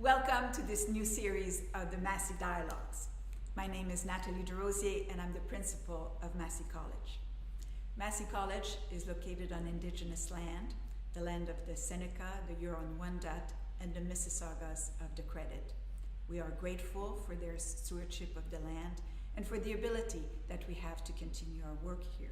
Welcome to this new series of the Massey Dialogues. My name is Nathalie DeRosier and I'm the principal of Massey College. Massey College is located on Indigenous land, the land of the Seneca, the Huron-Wendat, and the Mississaugas of the Credit. We are grateful for their stewardship of the land and for the ability that we have to continue our work here.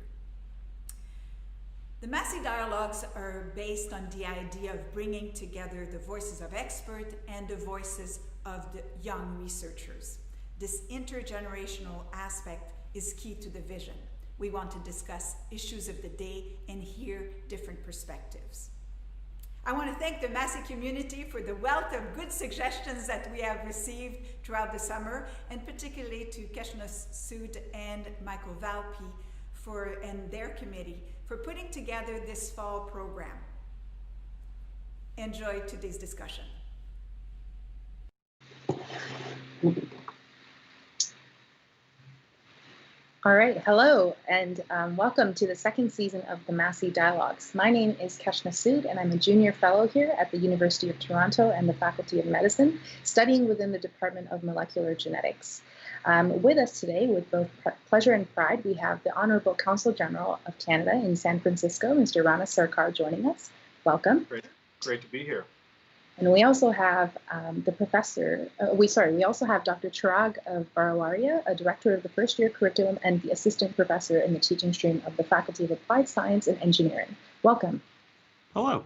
The Massey Dialogues are based on the idea of bringing together the voices of experts and the voices of the young researchers. This intergenerational aspect is key to the vision. We want to discuss issues of the day and hear different perspectives. I want to thank the Massey community for the wealth of good suggestions that we have received throughout the summer, and particularly to Keshna Sood and Michael Valpy and their committee for putting together this fall program. Enjoy today's discussion. All right, hello, and welcome to the second season of the Massey Dialogues. My name is Keshna Sood, and I'm a junior fellow here at the University of Toronto and the Faculty of Medicine, studying within the Department of Molecular Genetics. With us today, with both pleasure and pride, we have the Honorable Consul General of Canada in San Francisco, Mr. Rana Sarkar, joining us. Welcome. Great to be here. And we also have we also have Dr. Chirag of Variawa, a director of the first year curriculum and the assistant professor in the teaching stream of the Faculty of Applied Science and Engineering. Welcome. Hello.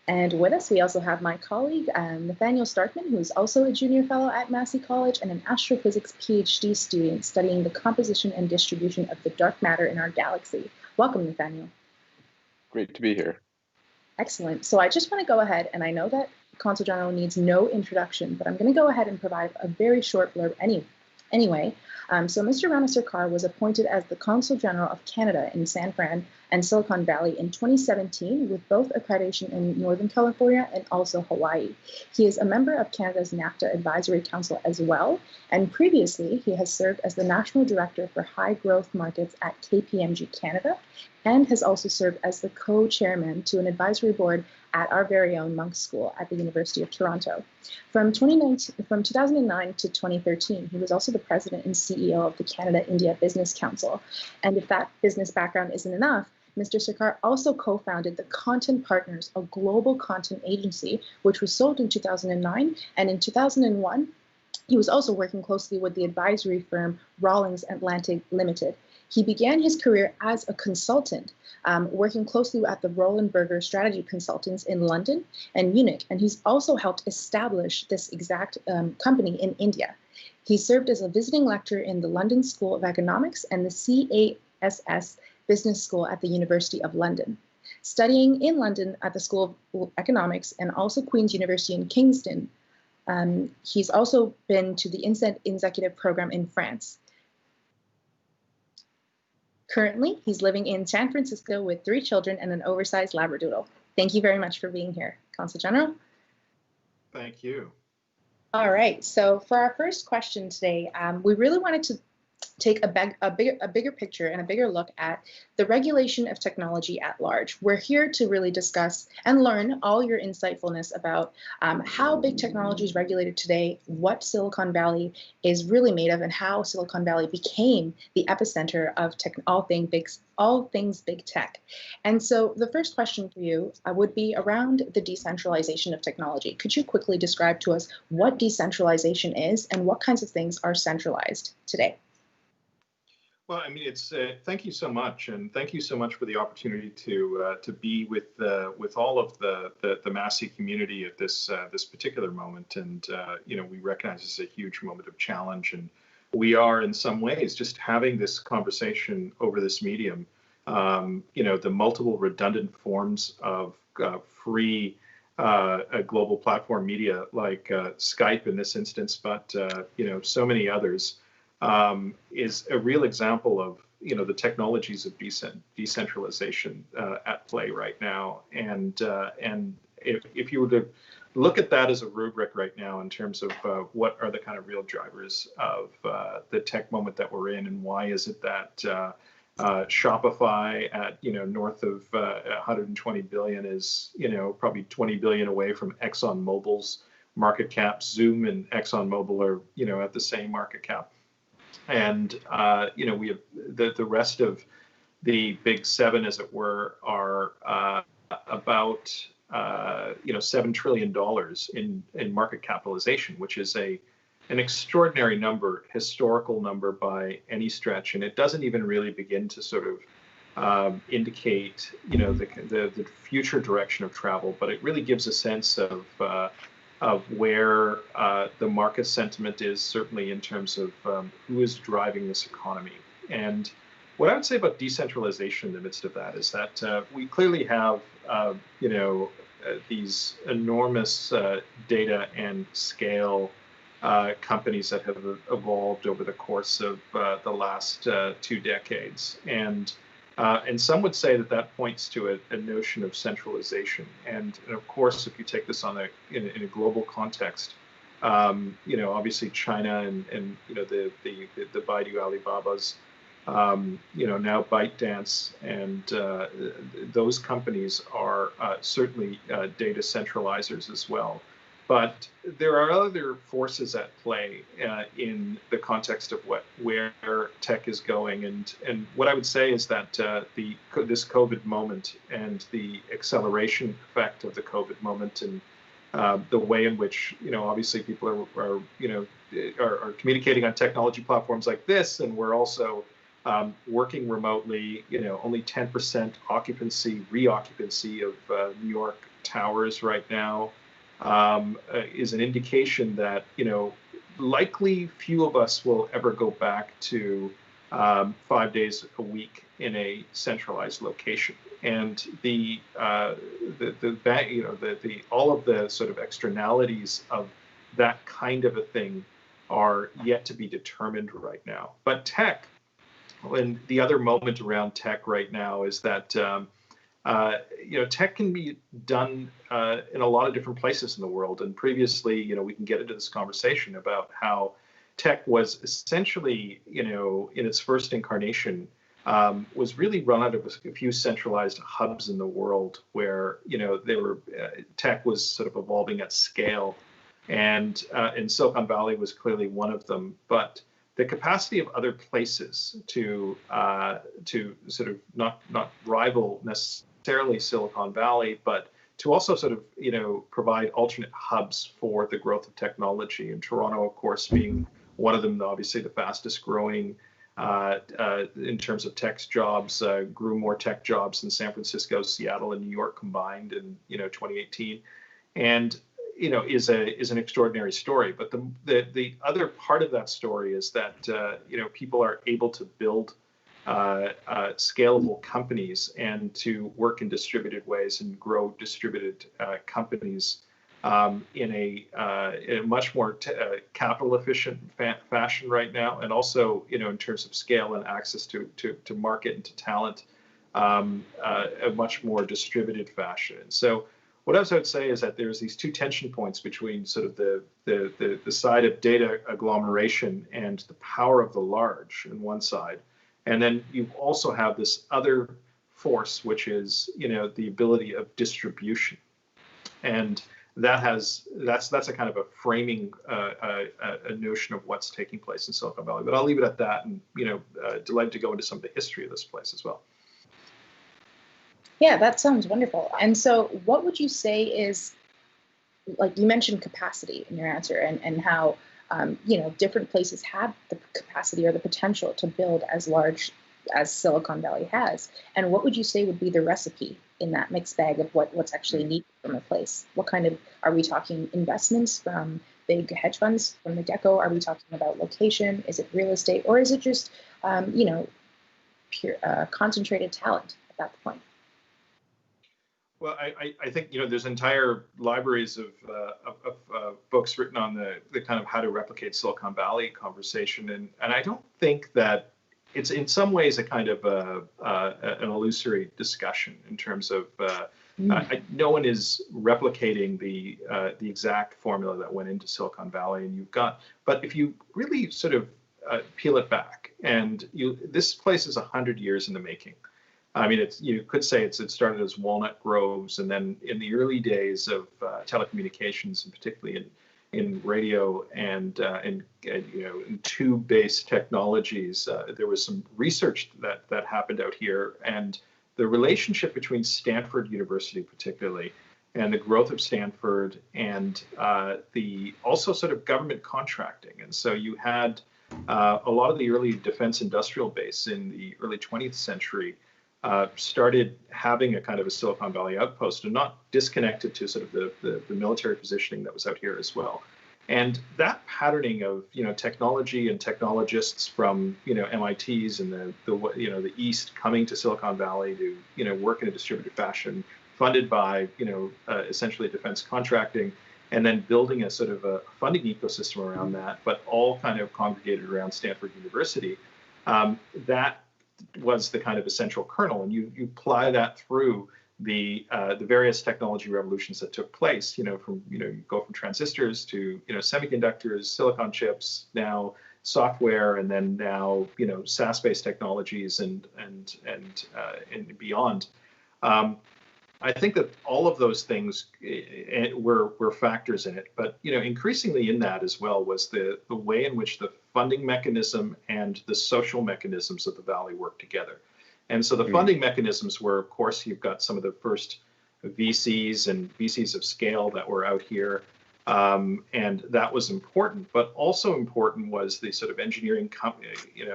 And with us, we also have my colleague, Nathaniel Starkman, who is also a junior fellow at Massey College and an astrophysics PhD student studying the composition and distribution of the dark matter in our galaxy. Welcome, Nathaniel. Great to be here. Excellent. So I just want to go ahead, and I know that Consul General needs no introduction, but I'm going to go ahead and provide a very short blurb anyway. So Mr. Rana Sarkar was appointed as the Consul General of Canada in San Fran and Silicon Valley in 2017 with both accreditation in Northern California and also Hawaii. He is a member of Canada's NAFTA Advisory Council as well, and previously he has served as the National Director for High Growth Markets at KPMG Canada and has also served as the co-chairman to an advisory board at our very own Monk School at the University of Toronto. From 2009 to 2013, he was also the president and CEO of the Canada-India Business Council. And if that business background isn't enough, Mr. Sarkar also co-founded the Content Partners, a global content agency, which was sold in 2009. And in 2001, he was also working closely with the advisory firm Rawlings Atlantic Limited. He began his career as a consultant, working closely at the Roland Berger Strategy Consultants in London and Munich, and he's also helped establish this exact company in India. He served as a visiting lecturer in the London School of Economics and the CASS Business School at the University of London. Studying in London at the School of Economics and also Queen's University in Kingston, he's also been to the INSEAD Executive Program in France. Currently, he's living in San Francisco with 3 children and an oversized Labradoodle. Thank you very much for being here, Consul General. Thank you. All right, so for our first question today, we really wanted to take a bigger picture and a bigger look at the regulation of technology at large. We're here to really discuss and learn all your insightfulness about how big technology is regulated today, what Silicon Valley is really made of, and how Silicon Valley became the epicenter of all things big tech. And so the first question for you would be around the decentralization of technology. Could you quickly describe to us what decentralization is and what kinds of things are centralized today? Well, I mean, it's thank you so much, and thank you so much for the opportunity to be with all of the Massey community at this particular moment. And we recognize this is a huge moment of challenge, and we are in some ways just having this conversation over this medium. The multiple redundant forms of free global platform media like Skype in this instance, but so many others. Is a real example of the technologies of decentralization at play right now, and if you were to look at that as a rubric right now in terms of what are the kind of real drivers of the tech moment that we're in, and why is it that Shopify at north of 120 billion is probably 20 billion away from ExxonMobil's market cap. Zoom and ExxonMobil are, at the same market cap. And, we have the rest of the big seven, as it were, are about, $7 trillion in market capitalization, which is an extraordinary number, historical number by any stretch. And it doesn't even really begin to sort of indicate, the future direction of travel, but it really gives a sense of where the market sentiment is, certainly in terms of who is driving this economy. And what I would say about decentralization in the midst of that is that we clearly have, these enormous data and scale companies that have evolved over the course of the last 2 decades. And some would say that points to a notion of centralization. And of course, if you take this in a global context, obviously China and the Baidu Alibabas, now ByteDance, and those companies are certainly data centralizers as well. But there are other forces at play in the context of where tech is going, and what I would say is that this COVID moment and the acceleration effect of the COVID moment, and the way in which obviously people are communicating on technology platforms like this, and we're also working remotely. Only 10% reoccupancy of New York towers right now. Is an indication that, likely few of us will ever go back to 5 days a week in a centralized location. And all of the sort of externalities of that kind of a thing are yet to be determined right now. But tech, and the other moment around tech right now is that tech can be done in a lot of different places in the world. And previously, we can get into this conversation about how tech was essentially, in its first incarnation, was really run out of a few centralized hubs in the world where, tech was sort of evolving at scale. And Silicon Valley was clearly one of them. But the capacity of other places to sort of not rival necessarily Silicon Valley, but to also sort of provide alternate hubs for the growth of technology. And Toronto, of course, being one of them, obviously the fastest growing in terms of tech jobs, grew more tech jobs than San Francisco, Seattle, and New York combined in 2018, and is an extraordinary story. But the other part of that story is that people are able to build scalable companies and to work in distributed ways and grow distributed companies in a much more capital efficient fashion right now, and also in terms of scale and access to market and to talent, a much more distributed fashion. So what else I would say is that there's these two tension points between sort of the side of data agglomeration and the power of the large on one side, and then you also have this other force, which is the ability of distribution, and that's a kind of a framing a notion of what's taking place in Silicon Valley. But I'll leave it at that, and delighted to go into some of the history of this place as well. Yeah, that sounds wonderful. And so what would you say is, like you mentioned capacity in your answer, and how different places have the capacity or the potential to build as large as Silicon Valley has. And what would you say would be the recipe in that mixed bag of what's actually needed from a place? What kind of, are we talking investments from big hedge funds from the get-go? Are we talking about location? Is it real estate? Or is it just, pure concentrated talent at that point? Well, I think there's entire libraries of books written on the kind of how to replicate Silicon Valley conversation, and I don't think that it's in some ways a kind of an illusory discussion in terms of no one is replicating the exact formula that went into Silicon Valley, and but if you really sort of peel it back, and this place is 100 years in the making. I mean, you could say it started as walnut groves, and then in the early days of telecommunications, and particularly in radio and in tube-based technologies, there was some research that happened out here, and the relationship between Stanford University, particularly, and the growth of Stanford, and the also sort of government contracting, and so you had a lot of the early defense industrial base in the early 20th century. Started having a kind of a Silicon Valley outpost, and not disconnected to sort of the military positioning that was out here as well. And that patterning of technology and technologists from MITs and the East coming to Silicon Valley to work in a distributed fashion, funded by essentially defense contracting, and then building a sort of a funding ecosystem around that, but all kind of congregated around Stanford University. That was the kind of essential kernel, and you apply that through the various technology revolutions that took place. You go from transistors to semiconductors, silicon chips, now software, and then now SaaS-based technologies and beyond. I think that all of those things were factors in it, but increasingly in that as well was the way in which the funding mechanism and the social mechanisms of the Valley work together. And so the funding mechanisms were, of course, you've got some of the first VCs and VCs of scale that were out here, and that was important. But also important was the sort of engineering,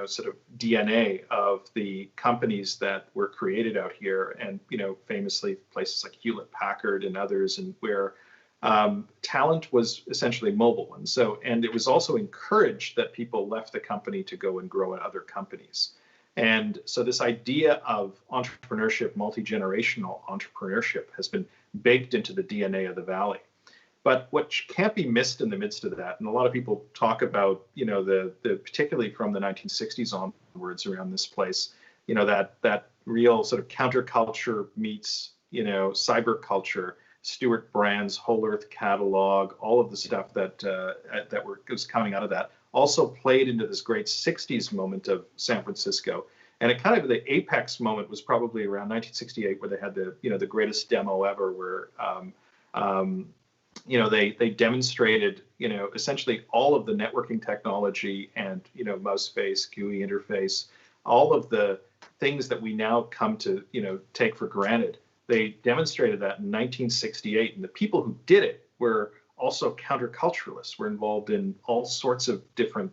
sort of DNA of the companies that were created out here, and famously places like Hewlett Packard and others, and where talent was essentially mobile, and it was also encouraged that people left the company to go and grow in other companies. And so this idea of entrepreneurship, multi-generational entrepreneurship, has been baked into the DNA of the Valley. But what can't be missed in the midst of that, and a lot of people talk about, the particularly from the 1960s onwards around this place, that real sort of counterculture meets, cyber culture, Stuart Brand's Whole Earth Catalog, all of the stuff that was coming out of that, also played into this great 60s moment of San Francisco. And it kind of, the apex moment was probably around 1968, where they had the greatest demo ever, where they demonstrated essentially all of the networking technology and MouseSpace, GUI interface, all of the things that we now come to take for granted. They demonstrated that in 1968, and the people who did it were also counterculturalists, were involved in all sorts of different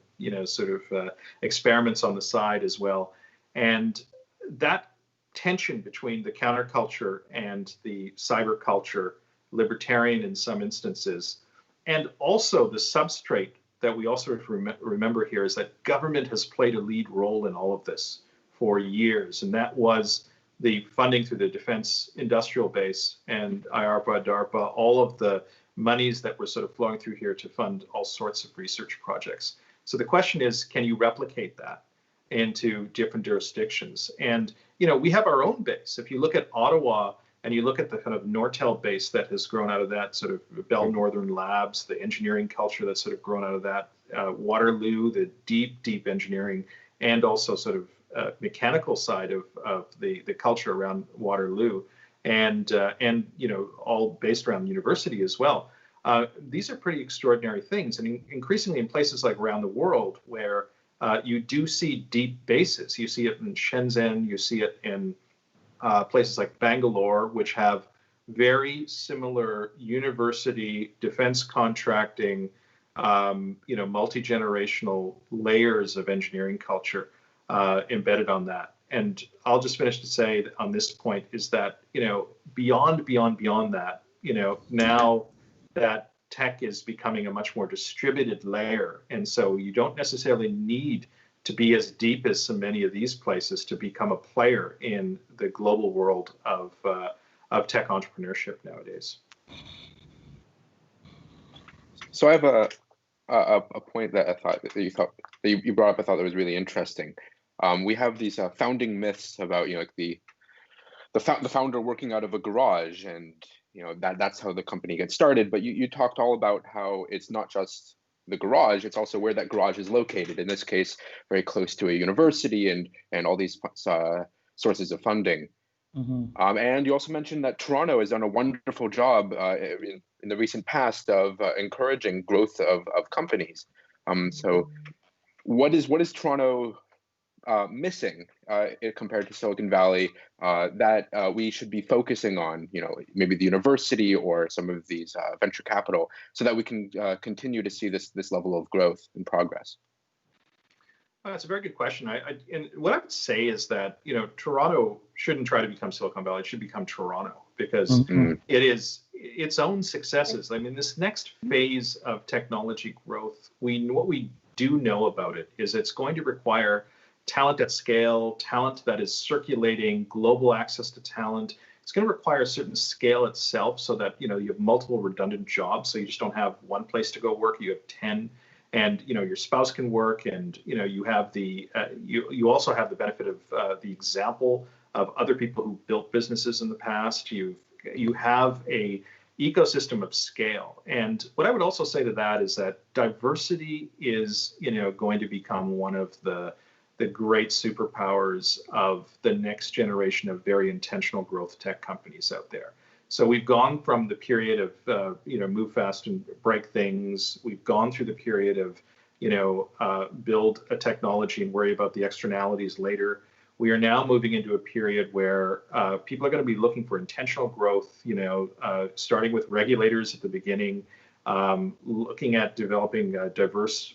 experiments on the side as well. And that tension between the counterculture and the cyber culture, libertarian in some instances, and also the substrate that we also remember here is that government has played a lead role in all of this for years, and that was the funding through the defense industrial base and IARPA, DARPA, all of the monies that were sort of flowing through here to fund all sorts of research projects. So the question is, can you replicate that into different jurisdictions? And we have our own base. If you look at Ottawa and you look at the kind of Nortel base that has grown out of that, sort of Bell Northern Labs, the engineering culture that's sort of grown out of that, Waterloo, the deep engineering, and also sort of mechanical side of the culture around Waterloo, and all based around the university as well. These are pretty extraordinary things, and increasingly in places like around the world where you do see deep bases. You see it in Shenzhen, you see it in places like Bangalore, which have very similar university defense contracting, multi-generational layers of engineering culture embedded on that. And I'll just finish to say that on this point is that, beyond that, now that tech is becoming a much more distributed layer. And so you don't necessarily need to be as deep as so many of these places to become a player in the global world of tech entrepreneurship nowadays. So I have a point that I thought that you brought up. I thought that was really interesting. We have these founding myths about the founder working out of a garage, and that's how the company gets started. But you talked all about how it's not just the garage; it's also where that garage is located. In this case, very close to a university, and all these sources of funding. And you also mentioned that Toronto has done a wonderful job in the recent past of encouraging growth of companies. So what is Toronto missing compared to Silicon Valley that we should be focusing on, maybe the university or some of these venture capital, so that we can continue to see this level of growth and progress? That's a very good question. And what I would say is that, Toronto shouldn't try to become Silicon Valley. It should become Toronto, because it is its own successes. I mean, this next phase of technology growth, what we do know about it is it's going to require talent at scale, talent that is circulating, global access to talent. It's going to require a certain scale itself, so that, you have multiple redundant jobs. So you just don't have one place to go work, you have 10. And your spouse can work, and you have you also have the benefit of the example of other people who built businesses in the past. You have a ecosystem of scale. And what I would also say to that is that diversity is going to become one of the great superpowers of the next generation of very intentional growth tech companies out there. So we've gone from the period of, move fast and break things. We've gone through the period of, build a technology and worry about the externalities later. We are now moving into a period where people are going to be looking for intentional growth, starting with regulators at the beginning, looking at developing diverse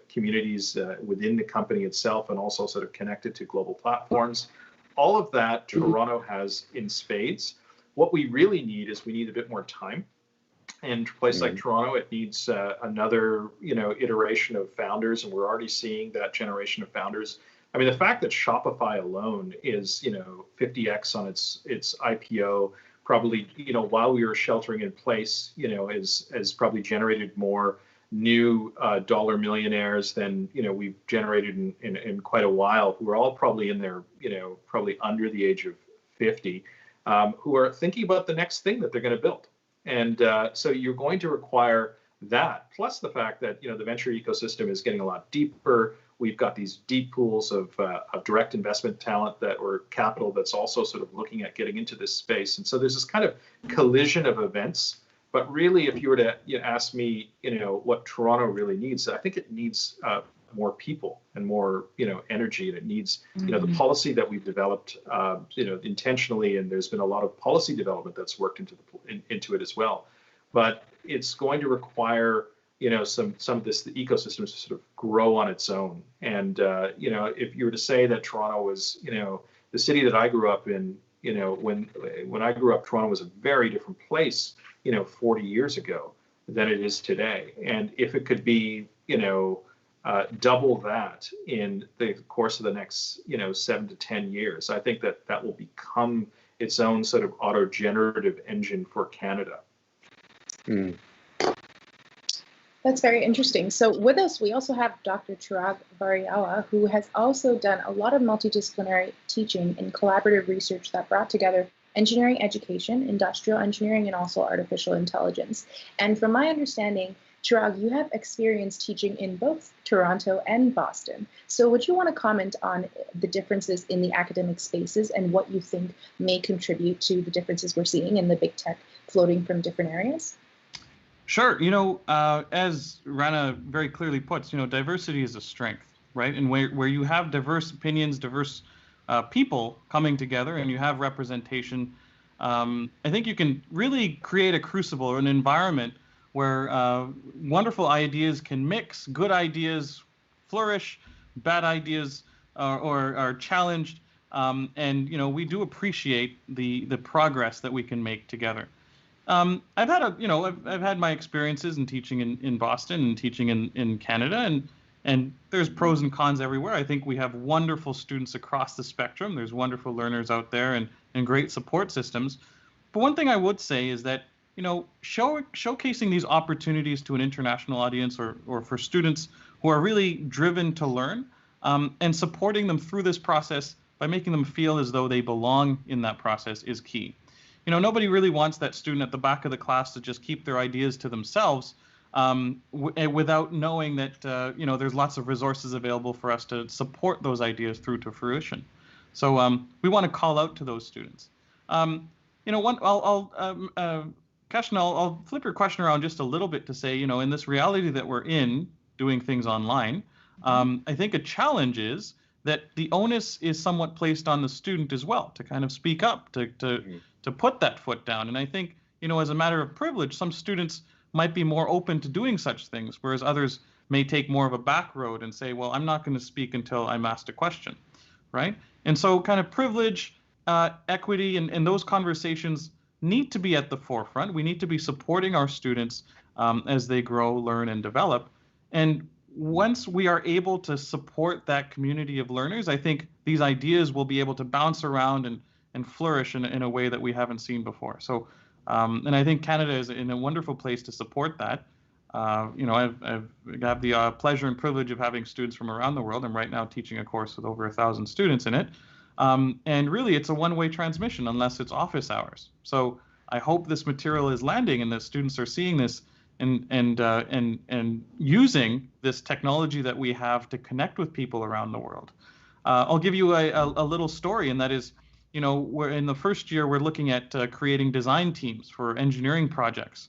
communities within the company itself, and also sort of connected to global platforms. All of that Toronto has in spades. What we really need is we need a bit more time. And a place like Toronto, it needs another, iteration of founders, and we're already seeing that generation of founders. I mean, the fact that Shopify alone is, 50x on its IPO, probably, while we were sheltering in place, has probably generated more new dollar millionaires than we've generated in quite a while, who are all probably in their, probably under the age of 50. Who are thinking about the next thing that they're going to build. And so you're going to require that, plus the fact that, the venture ecosystem is getting a lot deeper. We've got these deep pools of direct investment talent or capital that's also sort of looking at getting into this space. And so there's this kind of collision of events. But really, if you were to ask me, what Toronto really needs, I think it needs more people and more, energy, and it needs, the policy that we've developed, intentionally, and there's been a lot of policy development that's worked into it as well. But it's going to require, some of the ecosystem to sort of grow on its own. And if you were to say that Toronto was, the city that I grew up in, when I grew up, Toronto was a very different place, 40 years ago than it is today. And if it could be, double that in the course of the next, 7 to 10 years, I think that will become its own sort of auto-generative engine for Canada. That's very interesting. So with us, we also have Dr. Chirag Variawa, who has also done a lot of multidisciplinary teaching and collaborative research that brought together engineering education, industrial engineering, and also artificial intelligence. And from my understanding, Chirag, you have experience teaching in both Toronto and Boston. So would you want to comment on the differences in the academic spaces and what you think may contribute to the differences we're seeing in the big tech floating from different areas? Sure. As Rana very clearly puts, diversity is a strength, right? And where you have diverse opinions, diverse people coming together, and you have representation, I think you can really create a crucible or an environment where wonderful ideas can mix, good ideas flourish, bad ideas are challenged, and we do appreciate the progress that we can make together. I've had my experiences in teaching in Boston and teaching in Canada, and there's pros and cons everywhere. I think we have wonderful students across the spectrum. There's wonderful learners out there and great support systems. But one thing I would say is that showcasing these opportunities to an international audience or for students who are really driven to learn, and supporting them through this process by making them feel as though they belong in that process is key. Nobody really wants that student at the back of the class to just keep their ideas to themselves without knowing that, there's lots of resources available for us to support those ideas through to fruition. So we want to call out to those students. Keshna, I'll flip your question around just a little bit to say, in this reality that we're in, doing things online, I think a challenge is that the onus is somewhat placed on the student as well to kind of speak up, to put that foot down. And I think, as a matter of privilege, some students might be more open to doing such things, whereas others may take more of a back road and say, well, I'm not going to speak until I'm asked a question, right? And so kind of privilege, equity, and those conversations need to be at the forefront. We need to be supporting our students as they grow, learn, and develop. And once we are able to support that community of learners, I think these ideas will be able to bounce around and flourish in a way that we haven't seen before. So, and I think Canada is in a wonderful place to support that. I have the pleasure and privilege of having students from around the world. I'm right now teaching a course with over 1,000 students in it. And really, it's a one-way transmission unless it's office hours. So I hope this material is landing and that students are seeing this and using this technology that we have to connect with people around the world. I'll give you a little story, and that is, we're in the first year, we're looking at creating design teams for engineering projects.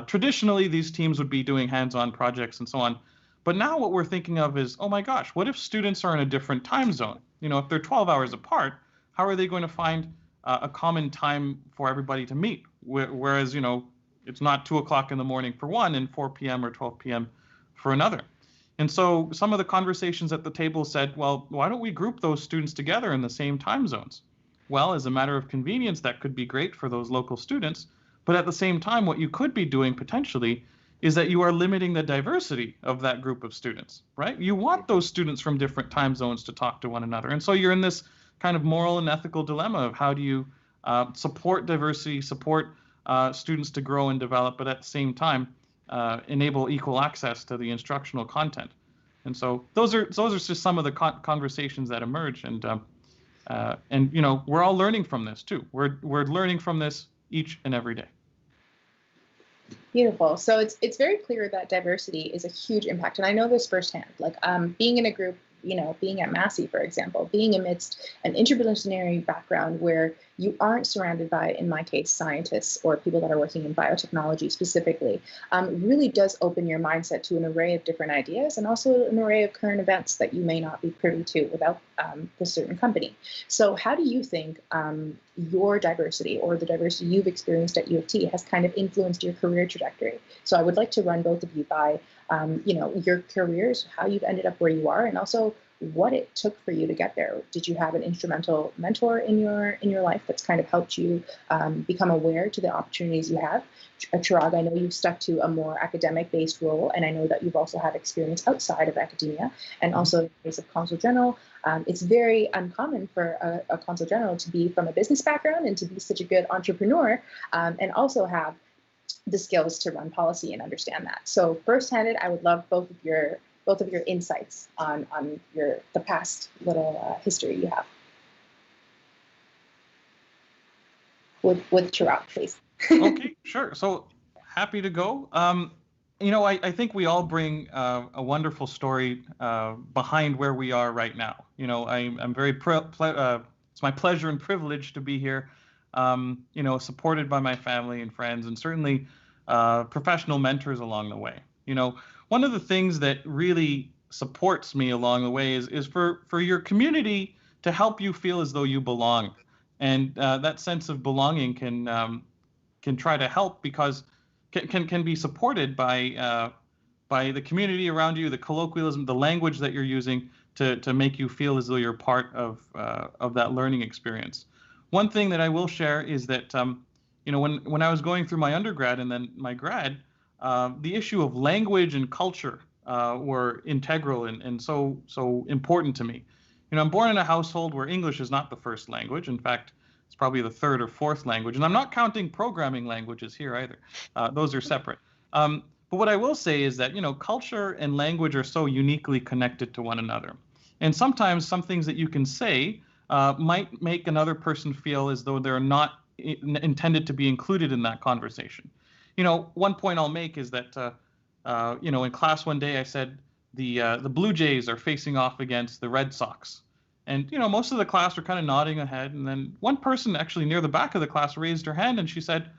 Traditionally, these teams would be doing hands-on projects and so on. But now what we're thinking of is, oh my gosh, what if students are in a different time zone? If they're 12 hours apart, how are they going to find a common time for everybody to meet? Whereas, it's not 2 o'clock in the morning for one and 4 p.m. or 12 p.m. for another. And so some of the conversations at the table said, well, why don't we group those students together in the same time zones? Well, as a matter of convenience, that could be great for those local students. But at the same time, what you could be doing potentially is that you are limiting the diversity of that group of students, right? You want those students from different time zones to talk to one another. And so you're in this kind of moral and ethical dilemma of how do you support diversity, support students to grow and develop, but at the same time, enable equal access to the instructional content. And so those are just some of the conversations that emerge. And we're all learning from this too. We're learning from this each and every day. Beautiful. So it's very clear that diversity is a huge impact. And I know this firsthand, like being in a group, being at Massey, for example, being amidst an interdisciplinary background where you aren't surrounded by, in my case, scientists or people that are working in biotechnology specifically, really does open your mindset to an array of different ideas and also an array of current events that you may not be privy to without the certain company. So how do you think your diversity or the diversity you've experienced at U of T has kind of influenced your career trajectory? So I would like to run both of you by your careers, how you've ended up where you are, and also what it took for you to get there. Did you have an instrumental mentor in your life that's kind of helped you become aware to the opportunities you have? Chirag, I know you've stuck to a more academic-based role, and I know that you've also had experience outside of academia, and also in the case of Consul General, it's very uncommon for a Consul General to be from a business background and to be such a good entrepreneur, and also have the skills to run policy and understand that. So first-handed, I would love both of your insights on the past little history you have. With Chirag, please. Okay, sure. So happy to go. I think we all bring a wonderful story behind where we are right now. I'm very it's my pleasure and privilege to be here. Supported by my family and friends, and certainly professional mentors along the way. One of the things that really supports me along the way is for your community to help you feel as though you belong, and that sense of belonging can try to help because can be supported by the community around you, the colloquialism, the language that you're using to make you feel as though you're part of that learning experience. One thing that I will share is that when I was going through my undergrad and then my grad, the issue of language and culture were integral and so important to me. I'm born in a household where English is not the first language. In fact, it's probably the third or fourth language. And I'm not counting programming languages here either. Those are separate. But what I will say is that, culture and language are so uniquely connected to one another. And sometimes some things that you can say might make another person feel as though they're not intended to be included in that conversation. One point I'll make is that, in class one day I said the Blue Jays are facing off against the Red Sox. And, most of the class were kind of nodding ahead. And then one person actually near the back of the class raised her hand and she said,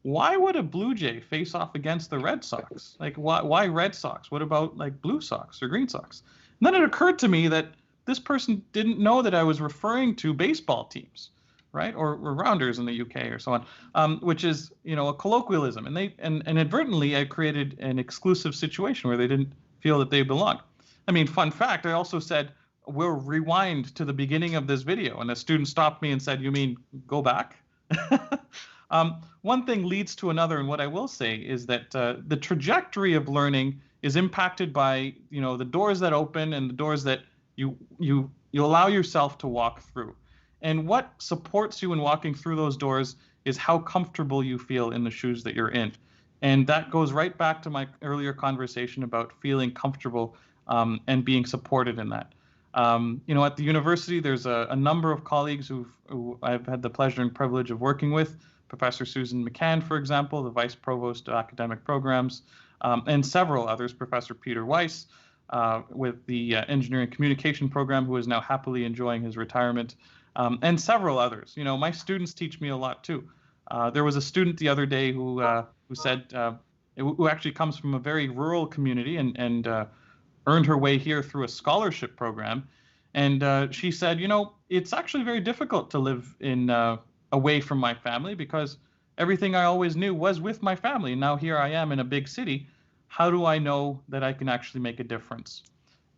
why would a Blue Jay face off against the Red Sox? Like, why Red Sox? What about like Blue Sox or Green Sox? And then it occurred to me that this person didn't know that I was referring to baseball teams, right? Or Rounders in the UK or so on, which is, a colloquialism. And inadvertently, I created an exclusive situation where they didn't feel that they belonged. I mean, fun fact, I also said, we'll rewind to the beginning of this video. And a student stopped me and said, you mean go back? One thing leads to another. And what I will say is that the trajectory of learning is impacted by, the doors that open and the doors that you allow yourself to walk through. And what supports you in walking through those doors is how comfortable you feel in the shoes that you're in. And that goes right back to my earlier conversation about feeling comfortable and being supported in that. At the university, there's a number of colleagues who I've had the pleasure and privilege of working with. Professor Susan McCann, for example, the Vice Provost of Academic Programs, and several others, Professor Peter Weiss, with the Engineering Communication Program, who is now happily enjoying his retirement, and several others. My students teach me a lot too. There was a student the other day who said, who actually comes from a very rural community and earned her way here through a scholarship program. And she said, it's actually very difficult to live away from my family because everything I always knew was with my family. And now here I am in a big city. How do I know that I can actually make a difference?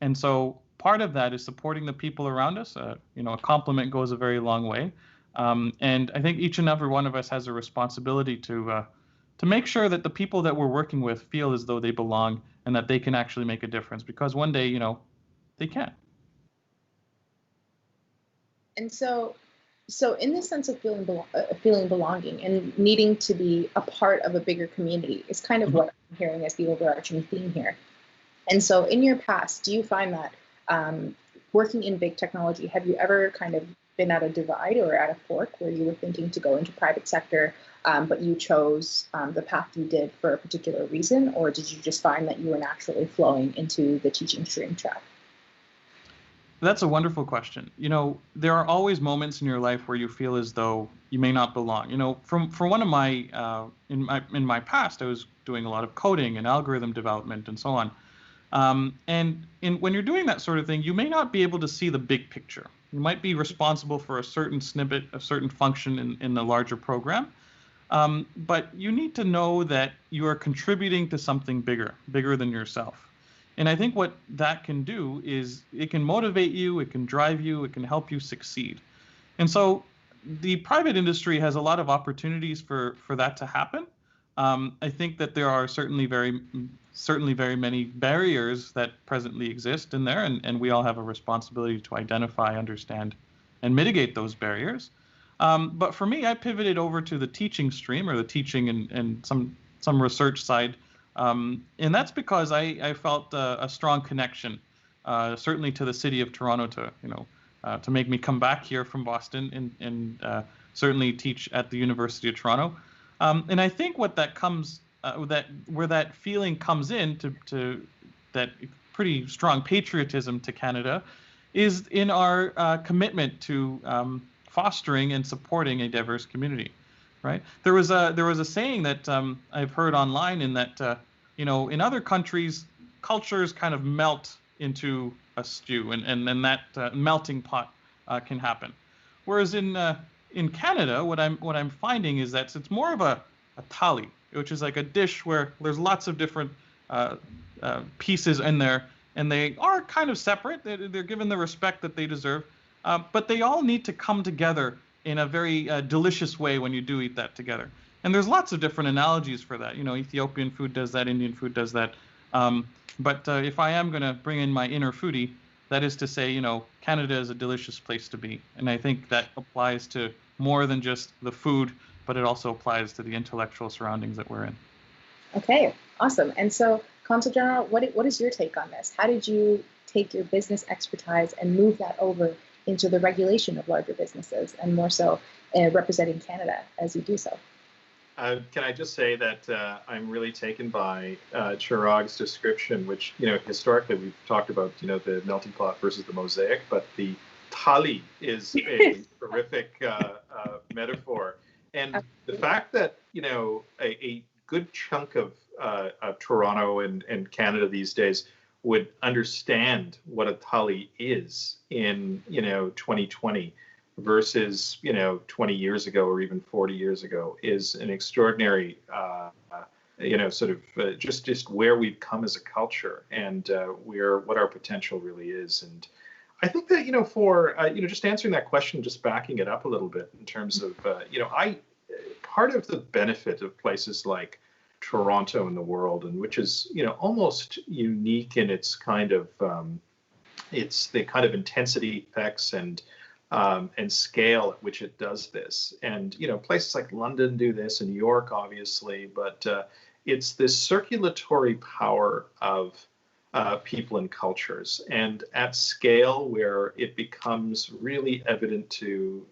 And so part of that is supporting the people around us. A compliment goes a very long way. And I think each and every one of us has a responsibility to make sure that the people that we're working with feel as though they belong and that they can actually make a difference, because one day, they can. And so in the sense of feeling belonging and needing to be a part of a bigger community is kind of what I'm hearing as the overarching theme here. And so in your past, do you find that working in big technology, have you ever kind of been at a divide or at a fork where you were thinking to go into private sector, but you chose the path you did for a particular reason, or did you just find that you were naturally flowing into the teaching stream track? That's a wonderful question. There are always moments in your life where you feel as though you may not belong. For one of my in my past, I was doing a lot of coding and algorithm development and so on. When you're doing that sort of thing, you may not be able to see the big picture. You might be responsible for a certain snippet, a certain function in the larger program. But you need to know that you are contributing to something bigger than yourself. And I think what that can do is it can motivate you, it can drive you, it can help you succeed. And so the private industry has a lot of opportunities for that to happen. I think that there are certainly very many barriers that presently exist in there, and we all have a responsibility to identify, understand, and mitigate those barriers. But for me, I pivoted over to the teaching stream, or the teaching and some research side. And that's because I felt a strong connection, certainly to the city of Toronto, to make me come back here from Boston and certainly teach at the University of Toronto. And I think what that comes, where that feeling comes in to that pretty strong patriotism to Canada, is in our commitment to fostering and supporting a diverse community. Right? There was a saying that I've heard online in that in other countries, cultures kind of melt into a stew, and then that melting pot can happen. Whereas in Canada, what I'm finding is that it's more of a tali, which is like a dish where there's lots of different pieces in there, and they are kind of separate. They're given the respect that they deserve, but they all need to come together in a very delicious way when you do eat that together. And there's lots of different analogies for that. Ethiopian food does that, Indian food does that. But if I am going to bring in my inner foodie, that is to say, Canada is a delicious place to be. And I think that applies to more than just the food, but it also applies to the intellectual surroundings that we're in. Okay, awesome. And so, Consul General, what is your take on this? How did you take your business expertise and move that over into the regulation of larger businesses, and more so representing Canada as you do so? Can I just say that I'm really taken by Chirag's description, which, historically we've talked about, the melting pot versus the mosaic, but the tali is a terrific metaphor. And the fact that, a good chunk of Toronto and Canada these days would understand what a tali is in, 2020 versus, 20 years ago or even 40 years ago is an extraordinary, just where we've come as a culture and what our potential really is. And I think that, for, just answering that question, just backing it up a little bit in terms of, part of the benefit of places like Toronto in the world, and which is, almost unique in its kind of, it's the kind of intensity effects and scale at which it does this. And, places like London do this, and New York, obviously, but it's this circulatory power of people and cultures, and at scale where it becomes really evident to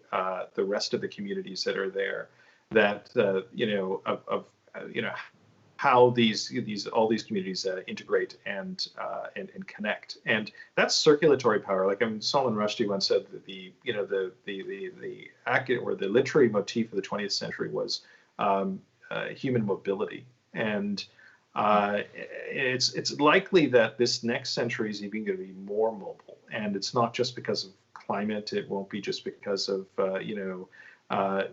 the rest of the communities that are there that how all these communities integrate and connect, and that's circulatory power. Like Salman Rushdie once said that the literary motif of the 20th century was human mobility, and it's likely that this next century is even going to be more mobile, and it's not just because of climate. It won't be just because of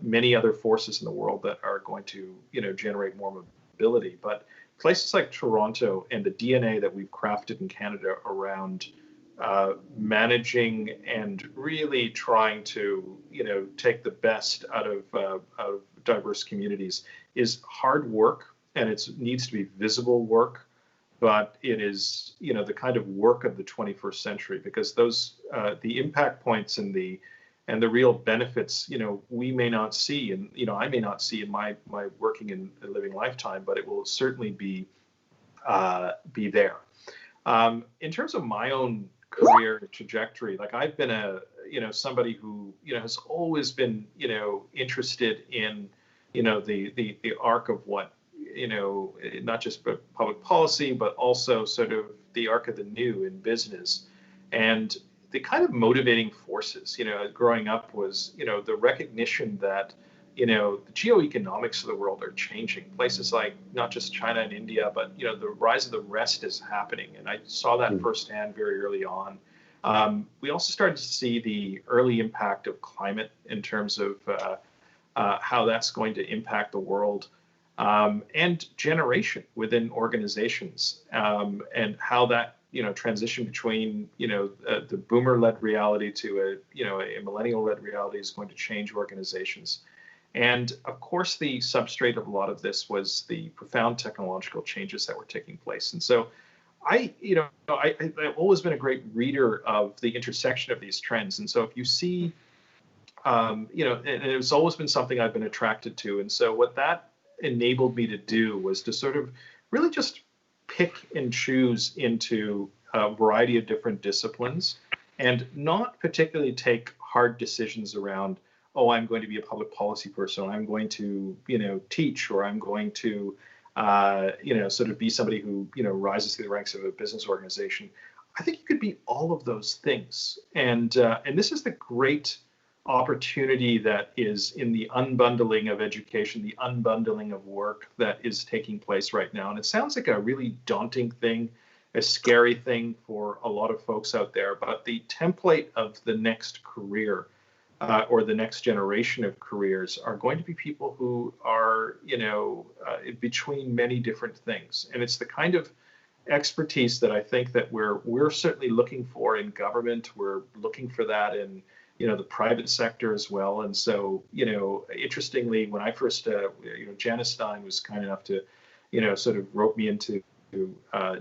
many other forces in the world that are going to generate more mobility, but places like Toronto and the DNA that we've crafted in Canada around managing and really trying to take the best out of diverse communities is hard work, and it needs to be visible work, but it is the kind of work of the 21st century, because those the impact points and the real benefits we may not see, and I may not see in my working and living lifetime, but it will certainly be there. In terms of my own career trajectory, like I've been somebody who has always been interested in the arc of what not just public policy, but also sort of the arc of the new in business. And the kind of motivating forces, growing up was, the recognition that, the geoeconomics of the world are changing. Places like not just China and India, but, the rise of the West is happening. And I saw that firsthand very early on. We also started to see the early impact of climate in terms of how that's going to impact the world. And generation within organizations, and how that transition between the boomer-led reality to a millennial-led reality is going to change organizations. And of course, the substrate of a lot of this was the profound technological changes that were taking place. And so, I've always been a great reader of the intersection of these trends. And so, if you see, and it's always been something I've been attracted to. And so, what that enabled me to do was to sort of really just pick and choose into a variety of different disciplines, and not particularly take hard decisions around, oh, I'm going to be a public policy person, or I'm going to, teach, or I'm going to, sort of be somebody who, rises through the ranks of a business organization. I think you could be all of those things. And this is the great opportunity that is in the unbundling of education, the unbundling of work that is taking place right now. And it sounds like a really daunting thing, a scary thing for a lot of folks out there, but the template of the next career or the next generation of careers are going to be people who are, between many different things. And it's the kind of expertise that I think that we're certainly looking for in government. We're looking for that in the private sector as well. And so, interestingly, when I first, Janice Stein was kind enough to, sort of rope me into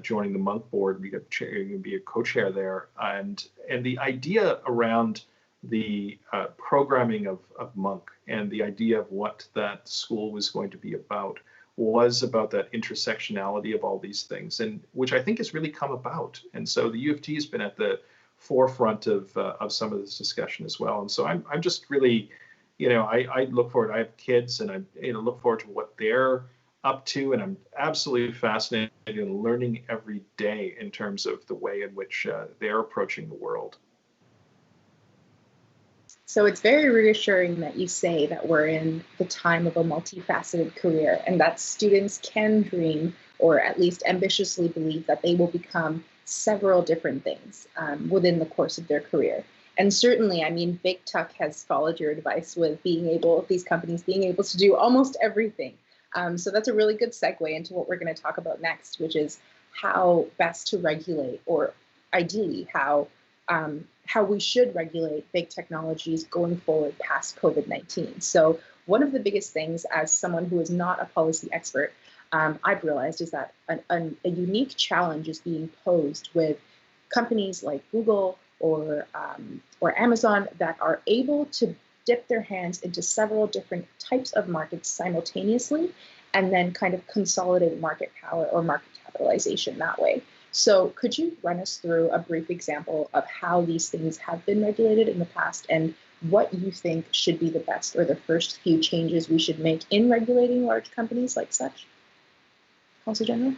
joining the Monk board, be a co-chair there. And the idea around the programming of Monk and the idea of what that school was going to be about was about that intersectionality of all these things, and which I think has really come about. And so the U of T has been at the forefront of some of this discussion as well. And so I'm just really, I look forward. I have kids, and I look forward to what they're up to, and I'm absolutely fascinated in learning every day in terms of the way in which they're approaching the world. So it's very reassuring that you say that we're in the time of a multifaceted career and that students can dream or at least ambitiously believe that they will become several different things within the course of their career. And certainly, I mean, Big Tech has followed your advice with these companies being able to do almost everything. So that's a really good segue into what we're going to talk about next, which is how best to regulate, or ideally how we should regulate big technologies going forward past COVID-19. So one of the biggest things, as someone who is not a policy expert, I've realized is that a unique challenge is being posed with companies like Google or Amazon that are able to dip their hands into several different types of markets simultaneously and then kind of consolidate market power or market capitalization that way. So could you run us through a brief example of how these things have been regulated in the past and what you think should be the best or the first few changes we should make in regulating large companies like such? Consul General?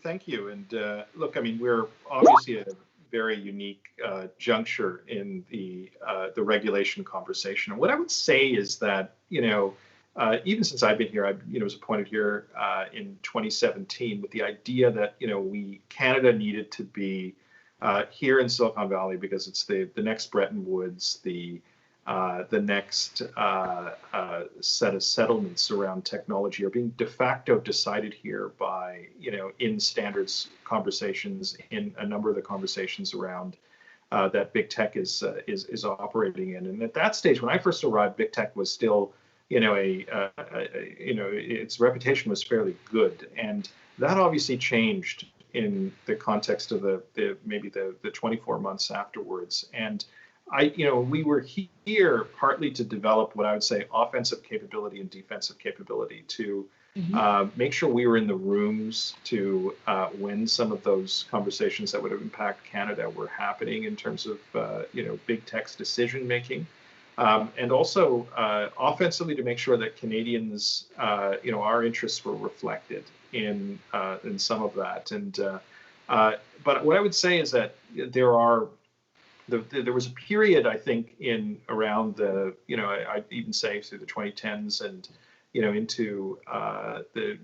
Thank you. And look, I mean, we're obviously at a very unique juncture in the regulation conversation. And what I would say is that, even since I've been here, I was appointed here in 2017 with the idea that Canada needed to be here in Silicon Valley because it's the next Bretton Woods, the next set of settlements around technology are being de facto decided here by in standards conversations, in a number of the conversations around that big tech is operating in. And at that stage, when I first arrived, big tech was still its reputation was fairly good, and that obviously changed in the context of maybe the 24 months afterwards. And we were here partly to develop what I would say offensive capability and defensive capability to make sure we were in the rooms to when some of those conversations that would have impacted Canada were happening in terms of big tech's decision making. And also offensively to make sure that Canadians, our interests were reflected in some of that. And but what I would say is that there was a period, I think, in around I'd even say through the 2010s and into the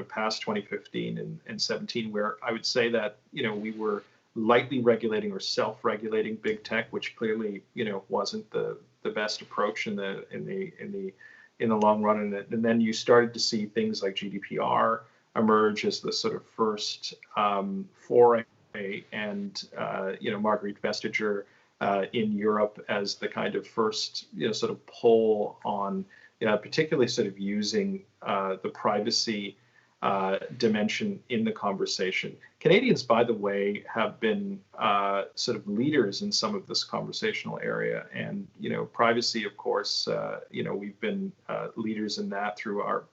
past 2015 and 17, where I would say that we were lightly regulating or self-regulating big tech, which clearly wasn't the best approach in the long run. And then you started to see things like GDPR emerge as the sort of first foray, and Marguerite Vestager in Europe as the kind of first sort of poll on particularly sort of using the privacy dimension in the conversation. Canadians, by the way, have been sort of leaders in some of this conversational area, and privacy, of course, we've been leaders in that through our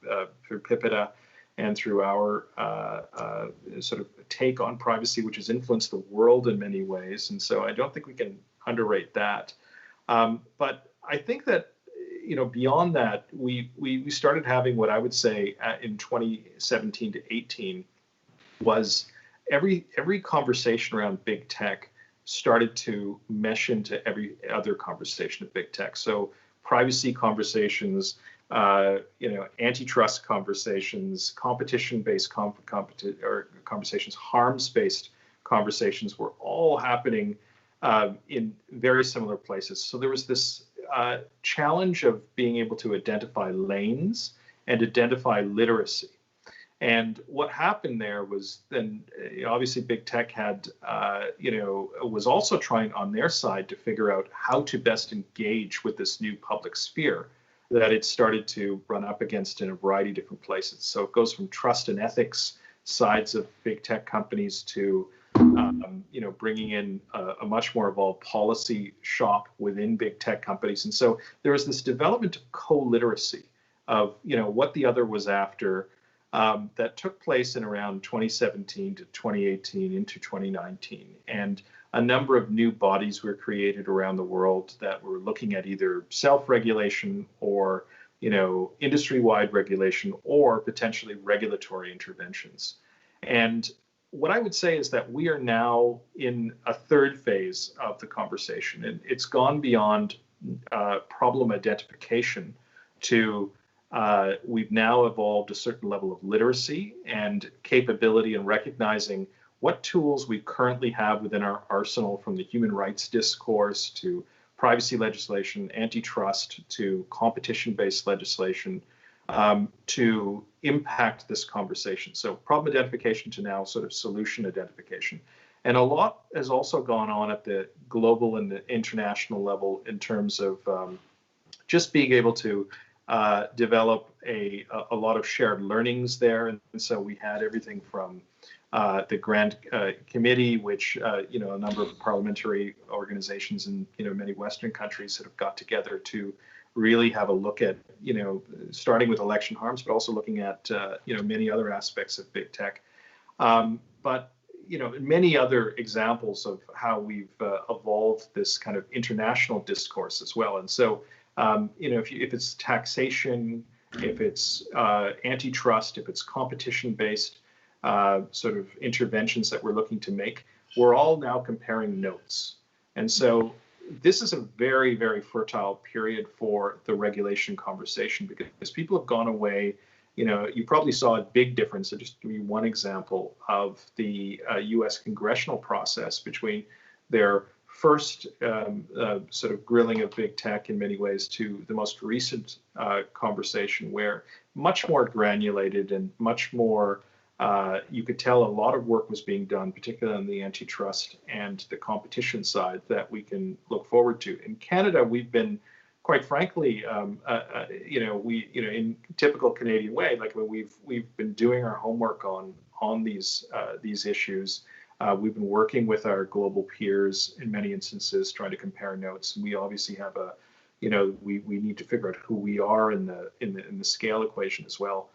through PIPEDA and through our sort of take on privacy, which has influenced the world in many ways. And so I don't think we can underrate that. But I think that beyond that, we started having what I would say in 2017 to 18 was every conversation around big tech started to mesh into every other conversation of big tech. So privacy conversations, antitrust conversations, competition-based conversations, harms-based conversations were all happening in very similar places. So there was this challenge of being able to identify lanes and identify literacy. And what happened there was then obviously big tech had, was also trying on their side to figure out how to best engage with this new public sphere that it started to run up against in a variety of different places. So it goes from trust and ethics sides of big tech companies to bringing in a much more evolved policy shop within big tech companies. And so there was this development of co-literacy of, what the other was after that took place in around 2017 to 2018 into 2019. And a number of new bodies were created around the world that were looking at either self-regulation or, industry-wide regulation or potentially regulatory interventions. And what I would say is that we are now in a third phase of the conversation, and it's gone beyond problem identification to we've now evolved a certain level of literacy and capability in recognizing what tools we currently have within our arsenal, from the human rights discourse to privacy legislation, antitrust to competition-based legislation, to impact this conversation. So problem identification to now sort of solution identification. And a lot has also gone on at the global and the international level in terms of just being able to develop a lot of shared learnings there. And so we had everything from the Grand Committee, which a number of parliamentary organizations in many Western countries that have got together to really have a look at starting with election harms, but also looking at many other aspects of big tech. But many other examples of how we've evolved this kind of international discourse as well. And so if it's taxation, if it's antitrust, if it's competition-based sort of interventions that we're looking to make, we're all now comparing notes. And so this is a very, very fertile period for the regulation conversation, because people have gone away. You probably saw a big difference. So just to give you one example of the U.S. congressional process between their first sort of grilling of big tech in many ways to the most recent conversation, where much more granulated and much more, you could tell a lot of work was being done, particularly on the antitrust and the competition side, that we can look forward to. In Canada, we've been, quite frankly, in typical Canadian way, like when we've been doing our homework on these issues. We've been working with our global peers in many instances, trying to compare notes. And we obviously have we need to figure out who we are in the scale equation as well,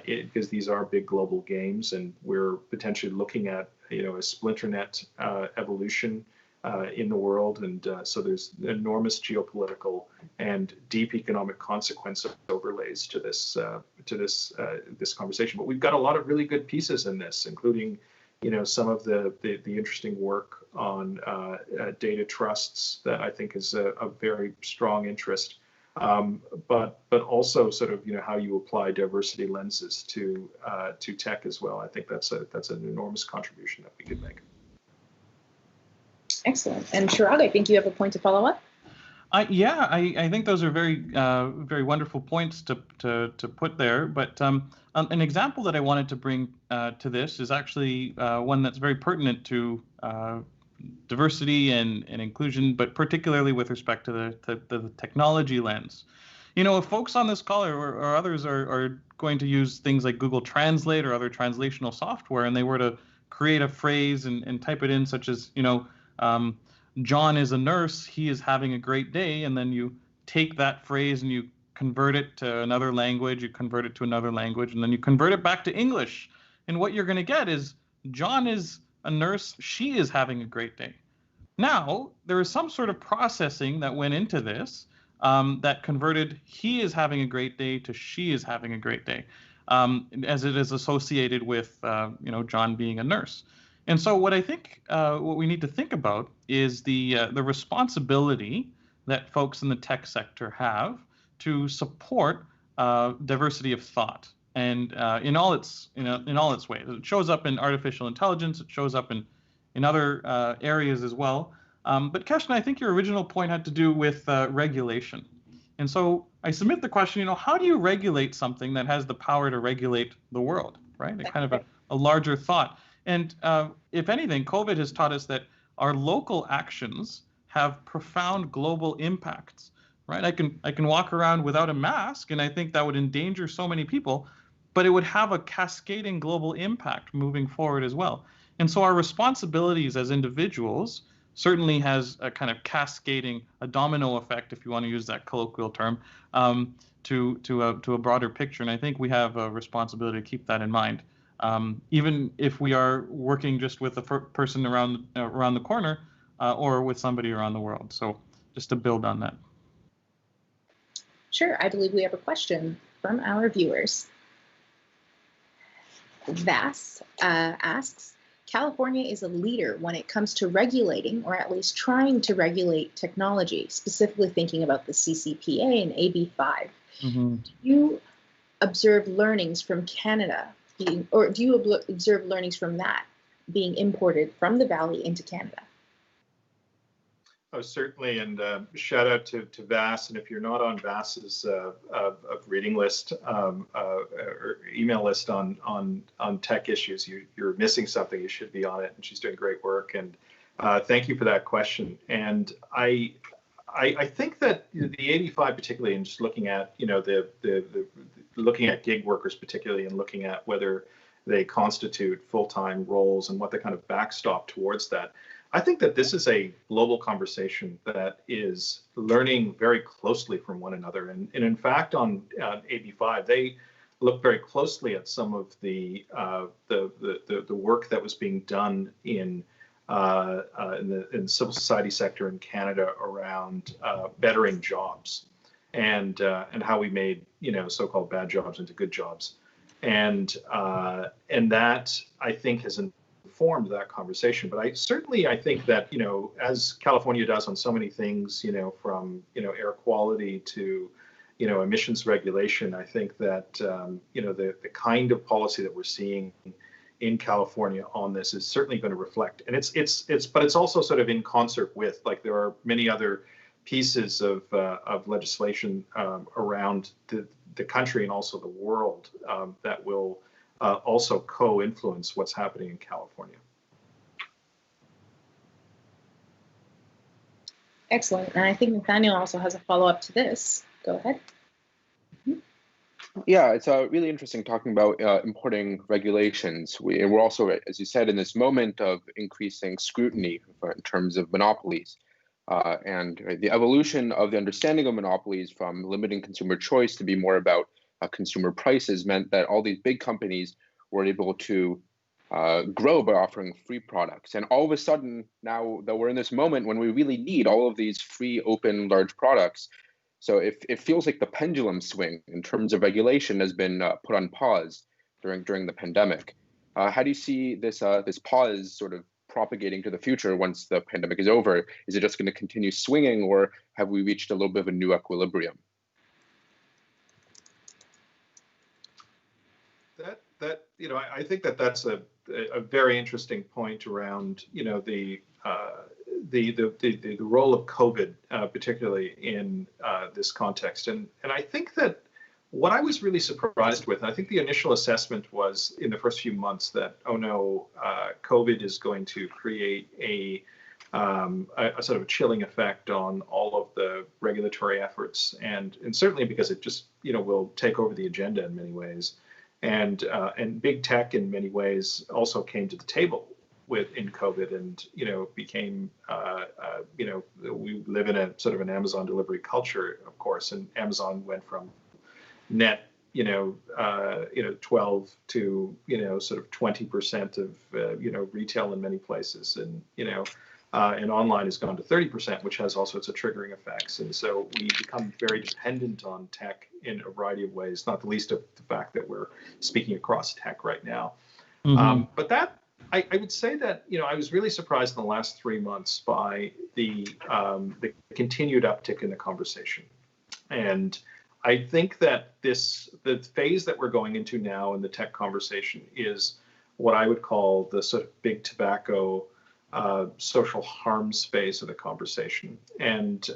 because these are big global games, and we're potentially looking at a splinter net evolution in the world, and so there's enormous geopolitical and deep economic consequence overlays to this conversation. But we've got a lot of really good pieces in this, including some of the interesting work on data trusts that I think is a very strong interest, but also sort of how you apply diversity lenses to tech as well. I think that's an enormous contribution that we could make. Excellent. And Chirag, I think you have a point to follow up. Yeah, I think those are very very wonderful points to put there. But an example that I wanted to bring to this is actually one that's very pertinent to diversity and inclusion, but particularly with respect to the technology lens. If folks on this call or others are going to use things like Google Translate or other translational software, and they were to create a phrase and type it in, such as John is a nurse, he is having a great day, and then you take that phrase and you convert it to another language, and then you convert it back to English. And what you're going to get is John is a nurse, she is having a great day. Now, there is some sort of processing that went into this that converted he is having a great day to she is having a great day, as it is associated with John being a nurse. And so what I think what we need to think about is the responsibility that folks in the tech sector have to support diversity of thought, and in all its ways. It shows up in artificial intelligence. It shows up in other areas as well. But Keshna, I think your original point had to do with regulation. And so I submit the question, how do you regulate something that has the power to regulate the world, right? Kind of a larger thought. And if anything, COVID has taught us that our local actions have profound global impacts, right? I can walk around without a mask, and I think that would endanger so many people, but it would have a cascading global impact moving forward as well. And so our responsibilities as individuals certainly has a kind of cascading, a domino effect, if you want to use that colloquial term, to a broader picture. And I think we have a responsibility to keep that in mind. Even if we are working just with a person around the corner or with somebody around the world. So just to build on that. Sure, I believe we have a question from our viewers. Vass asks, California is a leader when it comes to regulating, or at least trying to regulate technology, specifically thinking about the CCPA and AB5. Mm-hmm. Do you observe learnings from Canada or do you observe learnings from that being imported from the Valley into Canada? Oh, certainly, and shout out to Vass. And if you're not on Vass's reading list or email list on tech issues, you're missing something. You should be on it, and she's doing great work. And thank you for that question. And I think that the 85, particularly, and just looking at looking at gig workers particularly, and looking at whether they constitute full-time roles and what the kind of backstop towards that. I think that this is a global conversation that is learning very closely from one another. And in fact, on AB5, they look very closely at some of the work that was being done in the civil society sector in Canada around bettering jobs and how we made so-called bad jobs into good jobs. And that, I think, has informed that conversation. But I think that, as California does on so many things, from, air quality to, emissions regulation, I think that, the kind of policy that we're seeing in California on this is certainly going to reflect. And but it's also sort of in concert with, like, there are many other pieces of legislation around the country and also the world that will also co-influence what's happening in California. Excellent. And I think Nathaniel also has a follow-up to this. Go ahead. Yeah, it's really interesting talking about importing regulations. We're also, as you said, in this moment of increasing scrutiny in terms of monopolies. And the evolution of the understanding of monopolies from limiting consumer choice to be more about consumer prices meant that all these big companies were able to grow by offering free products. And all of a sudden, now that we're in this moment when we really need all of these free, open, large products, so it feels like the pendulum swing in terms of regulation has been put on pause during the pandemic. How do you see this pause sort of propagating to the future once the pandemic is over? Is it just going to continue swinging, or have we reached a little bit of a new equilibrium? I think that's a very interesting point around the role of COVID, particularly in this context. And I think that what I was really surprised with, and I think the initial assessment was in the first few months that, oh no, COVID is going to create a sort of a chilling effect on all of the regulatory efforts, and certainly because it just will take over the agenda in many ways. And big tech in many ways also came to the table in COVID, and became we live in a sort of an Amazon delivery culture, of course, and Amazon went from net 12 to sort of 20% of retail in many places, and online has gone to 30%, which has all sorts of triggering effects. And so we become very dependent on tech in a variety of ways, not the least of the fact that we're speaking across tech right now. Mm-hmm. But that, I would say that, I was really surprised in the last 3 months by the continued uptick in the conversation. And I think that the phase that we're going into now in the tech conversation is what I would call the sort of big tobacco social harms phase of the conversation, and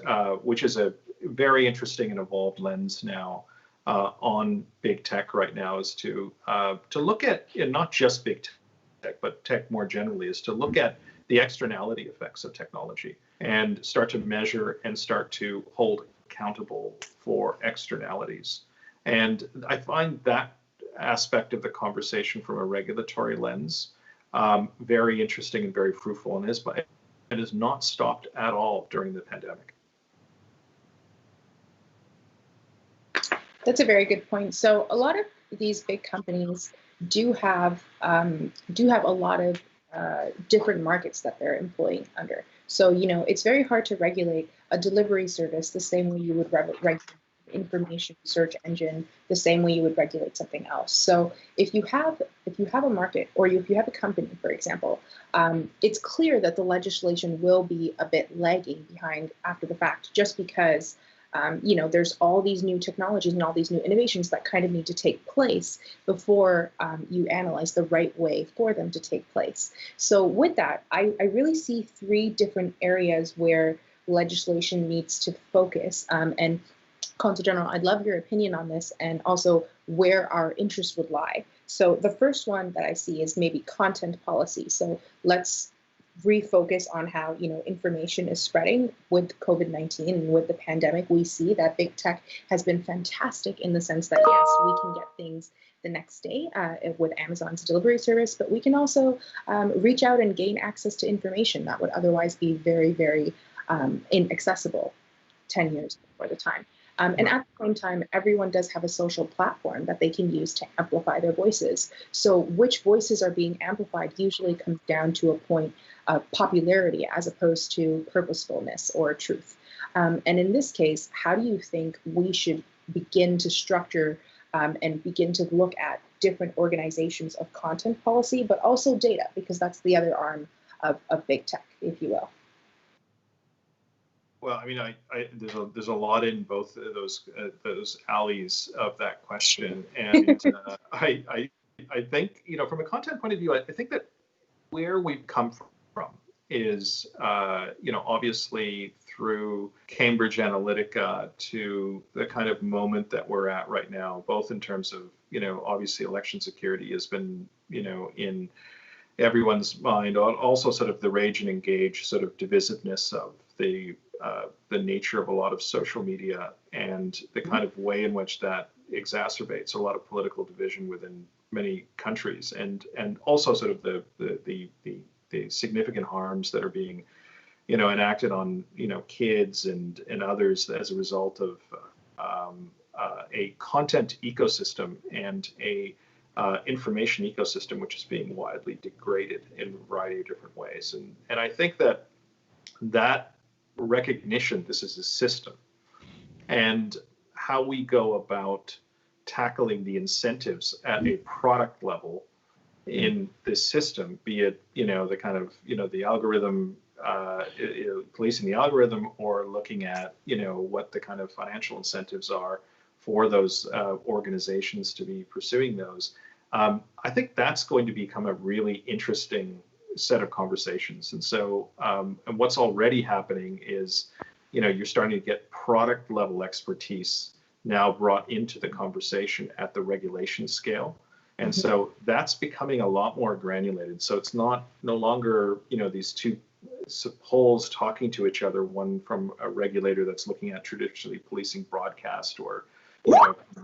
which is a very interesting and evolved lens now on big tech right now, is to look at, not just big tech, but tech more generally, is to look at the externality effects of technology and start to measure and start to hold accountable for externalities. And I find that aspect of the conversation from a regulatory lens very interesting and very fruitful, and has not stopped at all during the pandemic. That's a very good point. So a lot of these big companies do have a lot of different markets that they're employing under. So it's very hard to regulate a delivery service the same way you would regulate information search engine the same way you would regulate something else. So if you have a market, or if you have a company, for example, it's clear that the legislation will be a bit lagging behind after the fact, just because there's all these new technologies and all these new innovations that kind of need to take place before you analyze the right way for them to take place. So with that, I really see three different areas where legislation needs to focus. And Consul General, I'd love your opinion on this, and also where our interest would lie. So the first one that I see is maybe content policy. So let's refocus on how information is spreading with COVID-19 and with the pandemic. We see that big tech has been fantastic in the sense that yes, we can get things the next day with Amazon's delivery service, but we can also reach out and gain access to information that would otherwise be very, very inaccessible 10 years before the time. And at the same time, everyone does have a social platform that they can use to amplify their voices. So which voices are being amplified usually comes down to a point of popularity as opposed to purposefulness or truth. And in this case, how do you think we should begin to structure and begin to look at different organizations of content policy, but also data, because that's the other arm of big tech, if you will? Well, I mean, there's a lot in both of those alleys of that question, and I think from a content point of view, I think that where we've come from is obviously through Cambridge Analytica to the kind of moment that we're at right now, both in terms of obviously election security has been in everyone's mind, also sort of the rage and engage sort of divisiveness of the nature of a lot of social media and the kind of way in which that exacerbates a lot of political division within many countries, and also sort of the significant harms that are being enacted on kids and others as a result of a content ecosystem and a information ecosystem which is being widely degraded in a variety of different ways, and I think that recognition this is a system, and how we go about tackling the incentives at a product level in this system, be it the kind of the algorithm, policing the algorithm, or looking at what the kind of financial incentives are for those organizations to be pursuing those. I think that's going to become a really interesting set of conversations. And so and what's already happening is you're starting to get product level expertise now brought into the conversation at the regulation scale, and so that's becoming a lot more granulated. So it's no longer these two poles talking to each other, one from a regulator that's looking at traditionally policing broadcast or